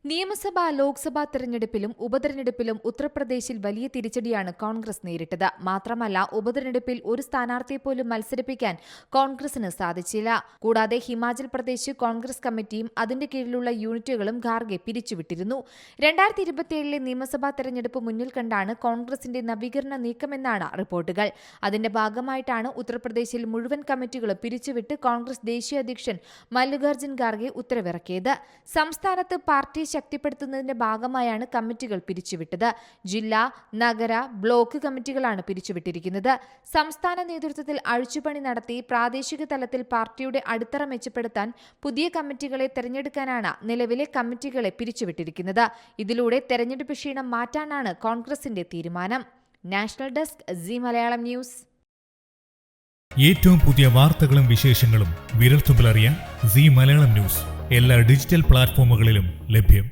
നിയമസഭാ ലോക്സഭാ തെരഞ്ഞെടുപ്പിലും ഉപതെരഞ്ഞെടുപ്പിലും ഉത്തർപ്രദേശിൽ വലിയ തിരിച്ചടിയാണ് കോൺഗ്രസ് നേരിട്ടത്. മാത്രമല്ല, ഉപതെരഞ്ഞെടുപ്പിൽ ഒരു സ്ഥാനാർത്ഥിയെ പോലും മത്സരിപ്പിക്കാൻ കോൺഗ്രസിന് സാധിച്ചില്ല. കൂടാതെ ഹിമാചൽ പ്രദേശ് കോൺഗ്രസ് കമ്മിറ്റിയും അതിന്റെ കീഴിലുള്ള യൂണിറ്റുകളും ഖാർഗെ പിരിച്ചുവിട്ടിരുന്നു. 2027 നിയമസഭാ തെരഞ്ഞെടുപ്പ് മുന്നിൽ കണ്ടാണ് കോൺഗ്രസിന്റെ നവീകരണ നീക്കമെന്നാണ് റിപ്പോർട്ടുകൾ. അതിന്റെ ഭാഗമായിട്ടാണ് ഉത്തർപ്രദേശിൽ മുഴുവൻ കമ്മിറ്റികളും പിരിച്ചുവിട്ട് കോൺഗ്രസ് ദേശീയ അധ്യക്ഷൻ മല്ലികാർജ്ജുൻ ഖാർഗെ ഉത്തരവിറക്കിയത്. സംസ്ഥാനത്ത് പാർട്ടി ശക്തിപ്പെടുത്തുന്നതിന്റെ ഭാഗമായാണ് കമ്മിറ്റികൾ പിരിച്ചുവിട്ടത്. ജില്ലാ, നഗര, ബ്ലോക്ക് കമ്മിറ്റികളാണ് പിരിച്ചുവിട്ടിരിക്കുന്നത്. സംസ്ഥാന നേതൃത്വത്തിൽ അഴിച്ചുപണി നടത്തി പ്രാദേശിക തലത്തിൽ പാർട്ടിയുടെ അടിത്തറ മെച്ചപ്പെടുത്താൻ പുതിയ കമ്മിറ്റികളെ തെരഞ്ഞെടുക്കാനാണ് നിലവിലെ കമ്മിറ്റികളെ പിരിച്ചുവിട്ടിരിക്കുന്നത്. ഇതിലൂടെ തെരഞ്ഞെടുപ്പ് ക്ഷീണം മാറ്റാനാണ് കോൺഗ്രസിന്റെ തീരുമാനം. National desk, Zee Malayalam news. ഏറ്റവും പുതിയ വാർത്തകളും വിശേഷങ്ങളും വിരൽത്തുമ്പിലറിയാൻ സീ മലയാളം ന്യൂസ് എല്ലാ ഡിജിറ്റൽ പ്ലാറ്റ്ഫോമുകളിലും ലഭ്യം.